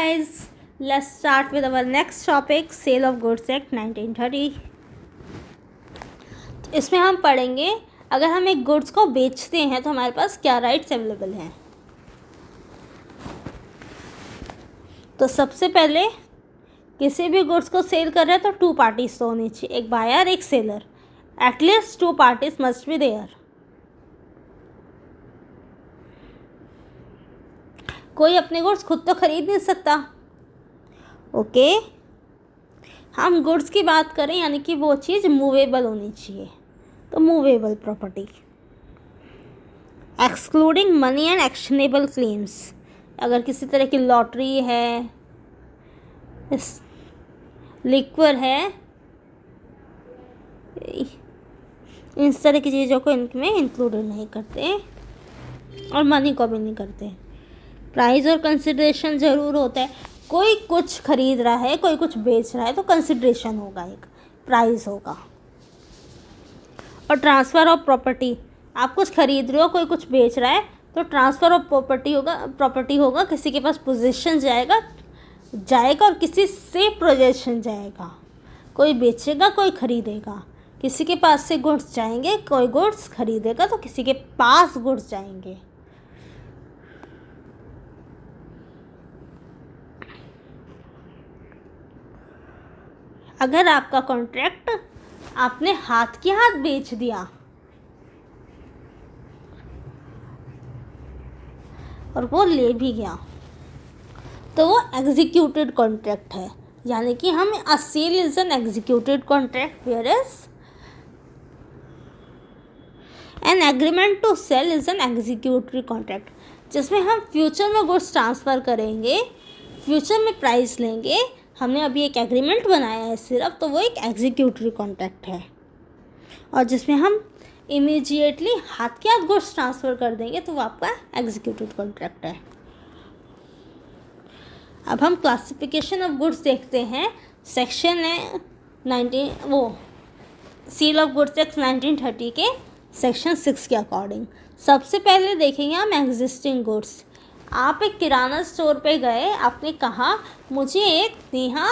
guys, let's start with our next topic, Sale of Goods Act 1930. इसमें हम पढ़ेंगे अगर हम एक गुड्स को बेचते हैं तो हमारे पास क्या राइट्स अवेलेबल हैं। तो सबसे पहले किसी भी गुड्स को सेल कर रहे हैं तो 2 पार्टीज तो होनी चाहिए, एक बायर एक seller. At least 2 parties must be there. कोई अपने गुड्स खुद तो खरीद नहीं सकता। ओके, हम गुड्स की बात करें यानी कि वो चीज़ मूवेबल होनी चाहिए, तो movable property excluding money and actionable claims. अगर किसी तरह की लॉटरी है, लिक्वर है, इस तरह की चीज़ों को इनमें इंक्लूडेड नहीं करते और मनी को भी नहीं करते। प्राइस और कंसिडरेशन ज़रूर होता है। कोई कुछ खरीद रहा है, कोई कुछ बेच रहा है तो कंसिडरेशन होगा, एक प्राइस होगा। और ट्रांसफ़र ऑफ प्रॉपर्टी, आप कुछ खरीद रहे हो, कोई कुछ बेच रहा है तो ट्रांसफ़र ऑफ प्रॉपर्टी होगा। किसी के पास पोजीशन जाएगा और किसी से पोजीशन जाएगा। कोई बेचेगा, कोई खरीदेगा। किसी के पास से गुड्स जाएंगे, कोई गुड्स खरीदेगा तो किसी के पास गुड्स जाएंगे। अगर आपका कॉन्ट्रैक्ट आपने हाथ के हाथ बेच दिया और वो ले भी गया तो वो एग्जीक्यूटेड कॉन्ट्रैक्ट है। यानी कि हम a sale is an executed contract where is an agreement to sell is an executory contract, जिसमें हम फ्यूचर में गुड्स ट्रांसफ़र करेंगे, फ्यूचर में प्राइस लेंगे। हमने अभी एक एग्रीमेंट बनाया है सिर्फ, तो वो एक एग्जीक्यूटरी कॉन्ट्रैक्ट है। और जिसमें हम इमीडिएटली हाथ के हाथ गुड्स ट्रांसफ़र कर देंगे तो वो आपका एग्जीक्यूटेड कॉन्ट्रैक्ट है। अब हम क्लासिफिकेशन ऑफ गुड्स देखते हैं। सेक्शन है सेल ऑफ गुड्स एक्ट 1930 के सेक्शन 6 के अकॉर्डिंग। सबसे पहले देखेंगे हम एग्जिस्टिंग गुड्स। आप एक किराना स्टोर पे गए, आपने कहा मुझे एक नेहा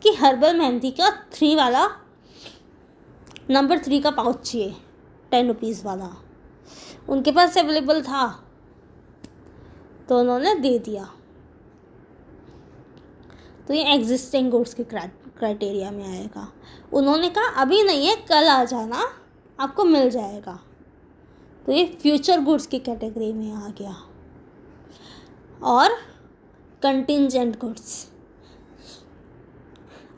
की हर्बल मेहंदी का 3 वाला नंबर 3 का पाउच चाहिए, 10 रुपीज़ वाला। उनके पास अवेलेबल था तो उन्होंने दे दिया, तो ये एग्जिस्टिंग गुड्स के क्राइटेरिया में आएगा। उन्होंने कहा अभी नहीं है, कल आ जाना, आपको मिल जाएगा, तो ये फ्यूचर गुड्स की कैटेगरी में आ गया। और कंटिंजेंट गुड्स,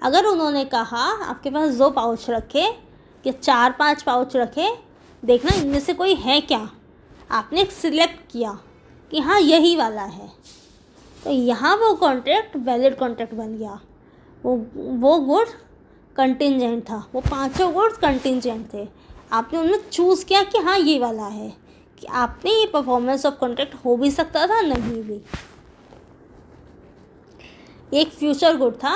अगर उन्होंने कहा आपके पास 2 पाउच रखे या 4-5 पाउच रखे, देखना इनमें से कोई है क्या, आपने सिलेक्ट किया कि हाँ यही वाला है, तो यहाँ वो कॉन्ट्रैक्ट वैलिड कॉन्ट्रैक्ट बन गया। वो गुड कंटिंजेंट था, वो 5 गुड्स कंटिंजेंट थे। आपने उनमें चूज़ किया कि हाँ ये वाला है, कि आपने ये परफॉर्मेंस ऑफ कॉन्ट्रैक्ट हो भी सकता था, नहीं भी। एक फ्यूचर गुड था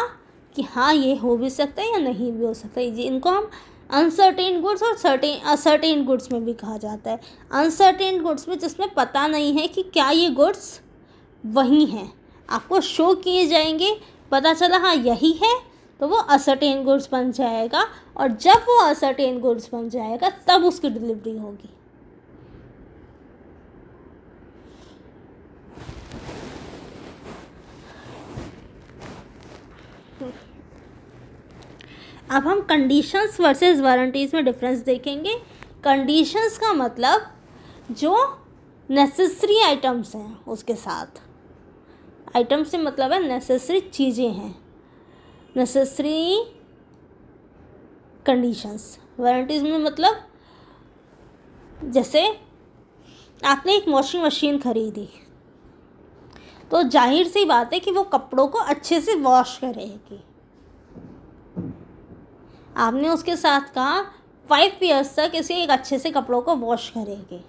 कि हाँ ये हो भी सकता है या नहीं भी हो सकता है। इनको हम अनसर्टेन गुड्स और असर्टेन गुड्स में भी कहा जाता है। अनसर्टेन गुड्स में जिसमें पता नहीं है कि क्या ये गुड्स वही हैं, आपको शो किए जाएंगे, पता चला हाँ यही है, तो वो असर्टेन गुड्स बन जाएगा। और जब वो असर्टेन गुड्स बन जाएगा तब उसकी डिलीवरी होगी। अब हम कंडीशंस वर्सेस वारंटीज़ में डिफरेंस देखेंगे। कंडीशंस का मतलब जो नेसेसरी आइटम्स हैं, उसके साथ आइटम्स से मतलब है नेसेसरी चीज़ें हैं, नेसेसरी कंडीशंस। वारंटीज़ में मतलब जैसे आपने एक वॉशिंग मशीन खरीदी तो जाहिर सी बात है कि वो कपड़ों को अच्छे से वॉश करेगी। आपने उसके साथ कहा 5 ईयर्स तक इसे एक अच्छे से कपड़ों को वॉश करेगी,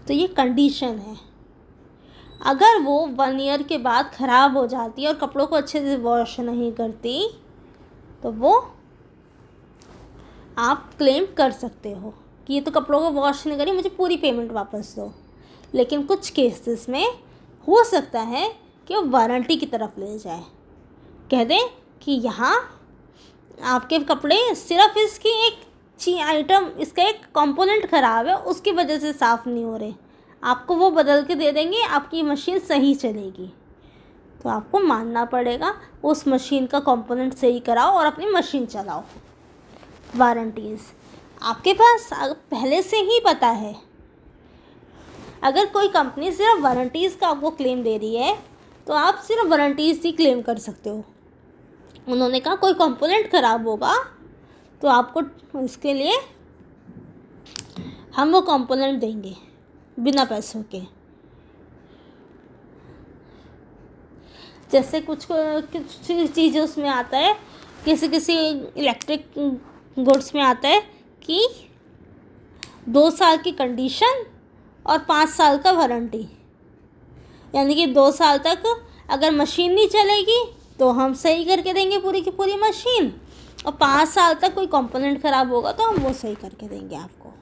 तो ये कंडीशन है। अगर वो 1 ईयर के बाद ख़राब हो जाती है और कपड़ों को अच्छे से वॉश नहीं करती तो वो आप क्लेम कर सकते हो कि ये तो कपड़ों को वॉश नहीं करी, मुझे पूरी पेमेंट वापस दो। लेकिन कुछ केसेस में हो सकता है कि वो वारंटी की तरफ ले जाए, कह दें कि यहाँ आपके कपड़े सिर्फ इसकी एक आइटम, इसका एक कंपोनेंट ख़राब है, उसकी वजह से साफ़ नहीं हो रहे, आपको वो बदल के दे देंगे, आपकी मशीन सही चलेगी। तो आपको मानना पड़ेगा, उस मशीन का कंपोनेंट सही कराओ और अपनी मशीन चलाओ। वारंटीज़ आपके पास पहले से ही पता है। अगर कोई कंपनी सिर्फ वारंटीज़ का आपको क्लेम दे रही है तो आप सिर्फ वारंटीज़ ही क्लेम कर सकते हो। उन्होंने कहा कोई कंपोनेंट ख़राब होगा तो आपको इसके लिए हम वो कंपोनेंट देंगे बिना पैसों के। जैसे कुछ चीज़ें उसमें आता है, किसी इलेक्ट्रिक गुड्स में आता है कि 2 साल की कंडीशन और 5 साल का वारंटी, यानी कि 2 साल तक अगर मशीन नहीं चलेगी तो हम सही करके देंगे पूरी की पूरी मशीन, और 5 साल तक कोई कंपोनेंट ख़राब होगा तो हम वो सही करके देंगे आपको।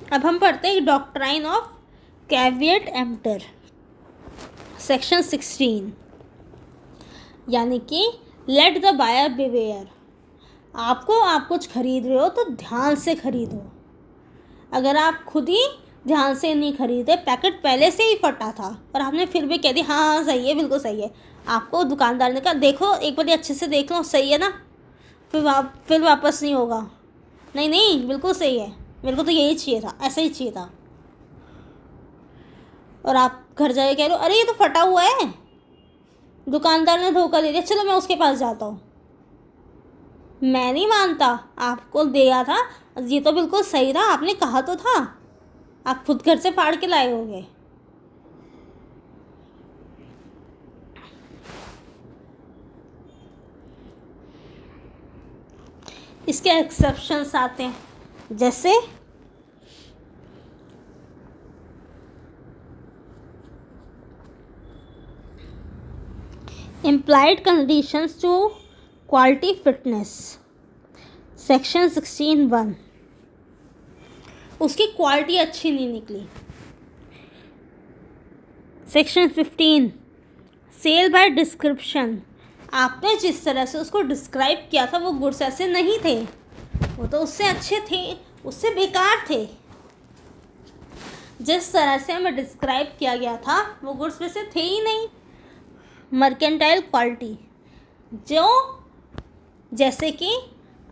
अब हम पढ़ते हैं डॉक्ट्राइन ऑफ कैविएट एम्पटर, सेक्शन 16, यानी कि लेट द बायर बिवेयर। आप कुछ खरीद रहे हो तो ध्यान से खरीदो। अगर आप खुद ही ध्यान से नहीं खरीदे, पैकेट पहले से ही फटा था और आपने फिर भी कह दिया हाँ सही है, बिल्कुल सही है, आपको दुकानदार ने कहा देखो एक बार अच्छे से देख लो, सही है ना, फिर वापस नहीं होगा, नहीं बिल्कुल सही है, मेरे को तो यही चाहिए था, ऐसा ही चाहिए था, और आप घर जाके कह रहे हो अरे ये तो फटा हुआ है, दुकानदार ने धोखा दे दिया, चलो मैं उसके पास जाता हूँ। मैं नहीं मानता, आपको दिया था, ये तो बिल्कुल सही था, आपने कहा तो था, आप खुद घर से फाड़ के लाए होंगे। इसके एक्सेप्शंस आते हैं, जैसे implied conditions to quality fitness, section 16(1), उसकी क्वालिटी अच्छी नहीं निकली। सेक्शन 15, सेल बाय डिस्क्रिप्शन, आपने जिस तरह से उसको डिस्क्राइब किया था वो गुड्स ऐसे नहीं थे, वो तो उससे अच्छे थे, उससे बेकार थे। जिस तरह से हमें डिस्क्राइब किया गया था वो गुड्स वैसे थे ही नहीं। मर्केंटाइल क्वालिटी, जो जैसे कि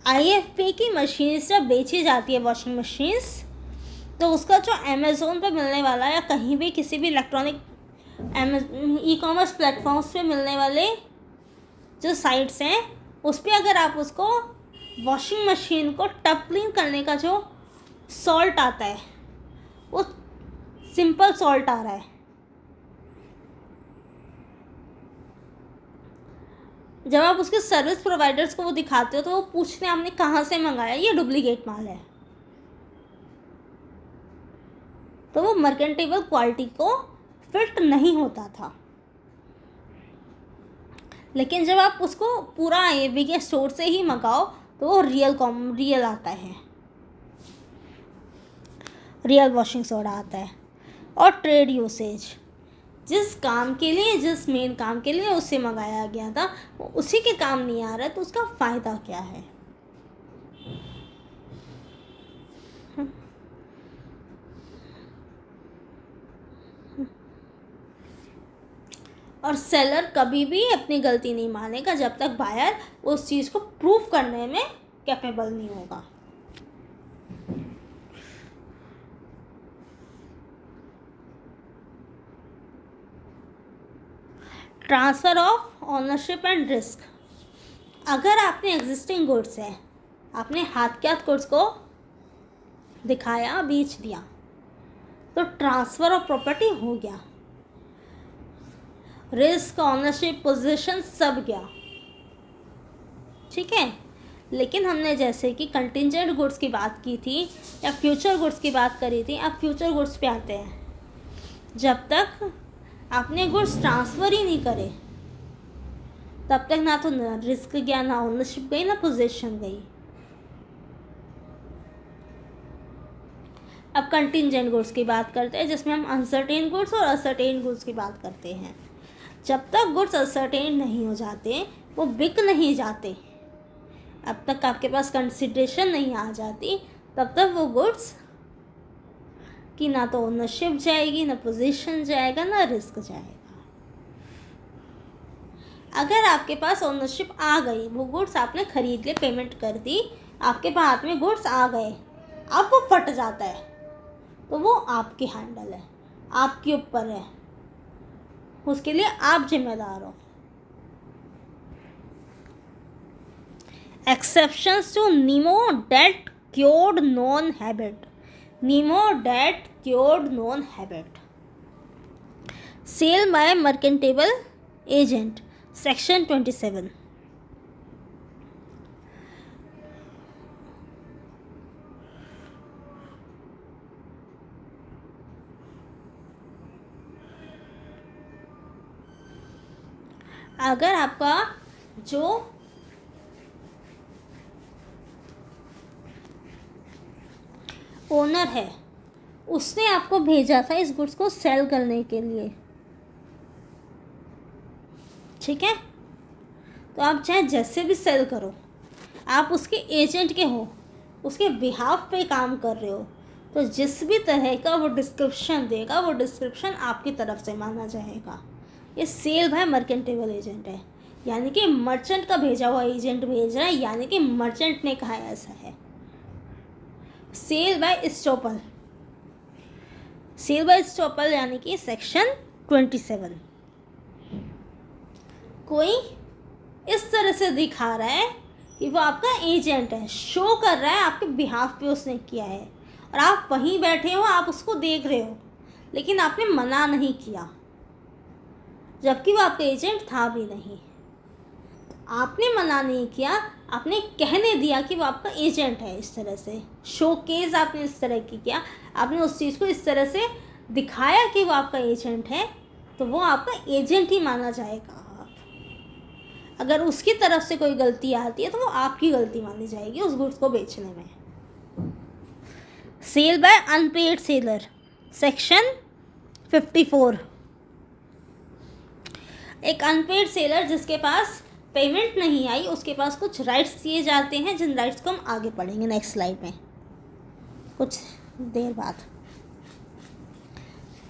IFP की मशीन्स जब बेची जाती है, वॉशिंग मशीन्स, तो उसका जो अमेज़ोन पे मिलने वाला या कहीं भी किसी भी इलेक्ट्रॉनिक ई-कॉमर्स प्लेटफॉर्म्स पे मिलने वाले जो साइट्स हैं, उस पर अगर आप उसको वॉशिंग मशीन को टब क्लीन करने का जो सॉल्ट आता है वो सिंपल सॉल्ट आ रहा है। जब आप उसके सर्विस प्रोवाइडर्स को वो दिखाते हो तो वो पूछते हैं आपने कहाँ से मंगाया, ये डुप्लीकेट माल है। तो वो मर्केंटेबल क्वालिटी को फिट नहीं होता था। लेकिन जब आप उसको पूरा AV के स्टोर से ही मंगाओ तो वो रियल आता है, रियल वॉशिंग सोडा आता है। और ट्रेड यूसेज, जिस काम के लिए, जिस मेन काम के लिए उसे मंगाया गया था वो उसी के काम नहीं आ रहा है, तो उसका फ़ायदा क्या है। और सेलर कभी भी अपनी गलती नहीं मानेगा जब तक बायर उस चीज़ को प्रूव करने में कैपेबल नहीं होगा। Transfer of ownership and risk, अगर आपने एग्जिस्टिंग गुड्स है, आपने हाथ के हाथ गुड्स को दिखाया, बेच दिया, तो ट्रांसफ़र ऑफ प्रॉपर्टी हो गया, रिस्क, ऑनरशिप, पोजीशन सब गया, ठीक है। लेकिन हमने जैसे कि कंटिजेंट गुड्स की बात की थी या फ्यूचर गुड्स की बात करी थी, अब फ्यूचर गुड्स पे आते हैं। जब तक आपने गुड्स ट्रांसफ़र ही नहीं करे तब तक ना तो रिस्क गया, ना ओनरशिप गई, ना पोजीशन गई। अब कंटिंजेंट गुड्स की बात करते हैं, जिसमें हम अनसर्टेन गुड्स और असर्टेन गुड्स की बात करते हैं। जब तक गुड्स असर्टेन नहीं हो जाते, वो बिक नहीं जाते, अब तक आपके पास कंसिडरेशन नहीं आ जाती, तब तक वो गुड्स की ना तो ओनरशिप जाएगी, ना पोजीशन जाएगा, ना रिस्क जाएगा। अगर आपके पास ओनरशिप आ गई, वो गुड्स आपने खरीद लिए, पेमेंट कर दी, आपके हाथ में गुड्स आ गए, अब वो फट जाता है, तो वो आपकी हैंडल है, आपके ऊपर है, उसके लिए आप जिम्मेदार हो। Exceptions to nemo dat quod non habet. Nemo dat quod non habet. Sale by mercantile agent, section 27। अगर आपका जो ओनर है उसने आपको भेजा था इस गुड्स को सेल करने के लिए, ठीक है, तो आप चाहे जैसे भी सेल करो, आप उसके एजेंट के हो, उसके बिहाफ पे काम कर रहे हो, तो जिस भी तरह का वो डिस्क्रिप्शन देगा, वो डिस्क्रिप्शन आपकी तरफ से माना जाएगा। ये सेल बाय मर्केंटेबल एजेंट है, यानी कि मर्चेंट का भेजा हुआ एजेंट भेज रहा है, यानी कि मर्चेंट ने कहा ऐसा है। Sale by estoppel, sale by estoppel यानी कि सेक्शन 27। कोई इस तरह से दिखा रहा है कि वो आपका एजेंट है, शो कर रहा है आपके बिहाफ पे उसने किया है, और आप वहीं बैठे हो, आप उसको देख रहे हो, लेकिन आपने मना नहीं किया, जबकि वो आपका एजेंट था भी नहीं। आपने मना नहीं किया, आपने कहने दिया कि वो आपका एजेंट है, इस तरह से शोकेस आपने इस तरह की किया, आपने उस चीज़ को इस तरह से दिखाया कि वो आपका एजेंट है, तो वो आपका एजेंट ही माना जाएगा। अगर उसकी तरफ से कोई गलती आती है तो वो आपकी गलती मानी जाएगी उस गुड्स को बेचने में। Sale by unpaid seller, section 54। एक अनपेड सेलर जिसके पास पेमेंट नहीं आई, उसके पास कुछ राइट्स दिए जाते हैं, जिन राइट्स को हम आगे पढ़ेंगे नेक्स्ट स्लाइड में कुछ देर बाद।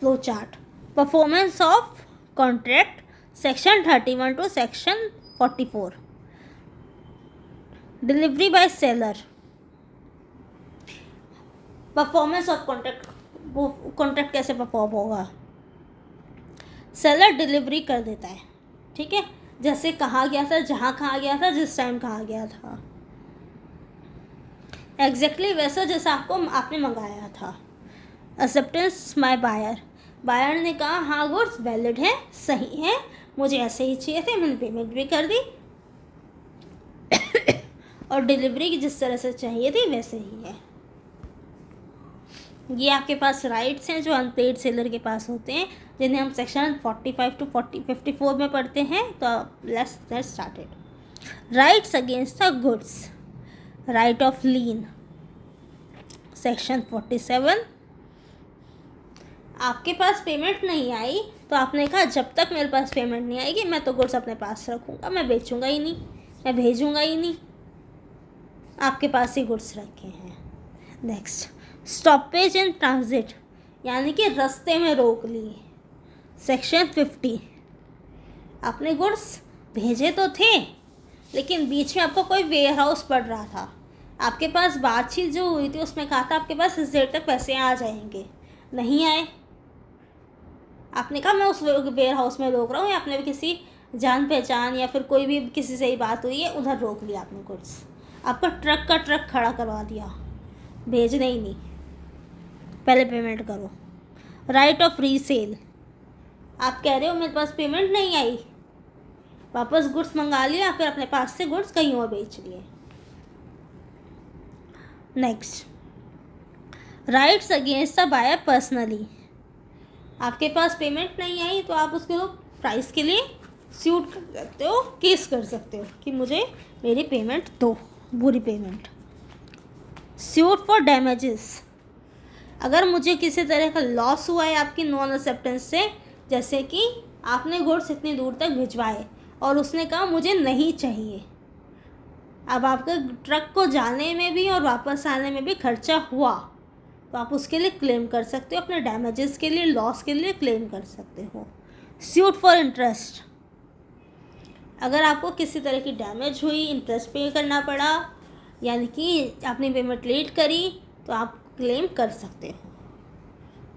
Flow chart, performance of contract, section 31 to section 44। Delivery by seller, performance of contract, वो कॉन्ट्रैक्ट कैसे परफॉर्म होगा। सेलर डिलीवरी कर देता है, ठीक है, जैसे कहा गया था, जहाँ कहा गया था, जिस टाइम कहा गया था, एग्जैक्टली वैसा जैसा आपने मंगाया था। एक्सेप्टेंस बाय बायर, बायर ने कहा हाँ गुड्स वैलिड है, सही है, मुझे ऐसे ही चाहिए थे, मैंने पेमेंट भी कर दी और डिलीवरी की जिस तरह से चाहिए थी वैसे ही है। ये आपके पास राइट्स हैं जो अनपेड सेलर के पास होते हैं, जिन्हें हम सेक्शन 45 टू 54 में पढ़ते हैं। तो let's get started. Rights against the goods, right of lean, section 47। आपके पास पेमेंट नहीं आई तो आपने कहा जब तक मेरे पास पेमेंट नहीं आएगी मैं तो गुड्स अपने पास रखूँगा, मैं बेचूँगा ही नहीं, मैं भेजूँगा ही नहीं, आपके पास ही गुड्स रखे हैं। नेक्स्ट, स्टॉपेज इन ट्रांजिट, यानी कि रास्ते में रोक ली, सेक्शन 50। आपने गुड्स भेजे तो थे, लेकिन बीच में आपको कोई वेयर हाउस पड़ रहा था, आपके पास बातचीत जो हुई थी उसमें कहा था आपके पास इस डेट तक पैसे आ जाएंगे, नहीं आए, आपने कहा मैं उस वेयर हाउस में रोक रहा हूँ, या आपने भी किसी जान पहचान या फिर कोई भी किसी से ही बात हुई है, उधर रोक लिया आपने गुड्स, आपका ट्रक का ट्रक खड़ा करवा दिया, भेजने ही नहीं, पहले पेमेंट करो। राइट ऑफ रीसेल, आप कह रहे हो मेरे पास पेमेंट नहीं आई, वापस गुड्स मंगा लिया, फिर अपने पास से गुड्स कहीं और बेच लिए। Next, rights against the buyer personally, आपके पास पेमेंट नहीं आई तो आप उसके प्राइस के लिए सूट कर सकते हो, केस कर सकते हो कि मुझे मेरी पेमेंट दो, पूरी पेमेंट। सूट फॉर डैमेजेस, अगर मुझे किसी तरह का लॉस हुआ है आपकी नॉन एक्सेप्टेंस से, जैसे कि आपने गुड्स इतनी दूर तक भिजवाए और उसने कहा मुझे नहीं चाहिए, अब आपका ट्रक को जाने में भी और वापस आने में भी खर्चा हुआ, तो आप उसके लिए क्लेम कर सकते हो, अपने डैमेजेस के लिए, लॉस के लिए क्लेम कर सकते हो। सूट फॉर इंटरेस्ट, अगर आपको किसी तरह की डैमेज हुई, इंटरेस्ट पे करना पड़ा, यानी कि आपने पेमेंट लेट करी, तो आप क्लेम कर सकते हो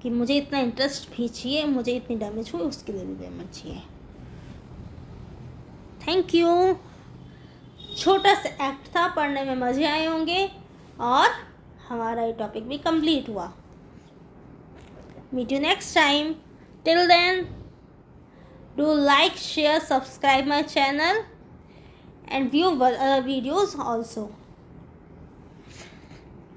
कि मुझे इतना इंटरेस्ट भी चाहिए, मुझे इतनी डैमेज हुई उसके लिए भी पेमेंट चाहिए। Thank you. छोटा सा एक्ट था, पढ़ने में मज़े आए होंगे और हमारा ये टॉपिक भी कंप्लीट हुआ। Meet you next time. Till then, do like, share, subscribe my channel and view videos also.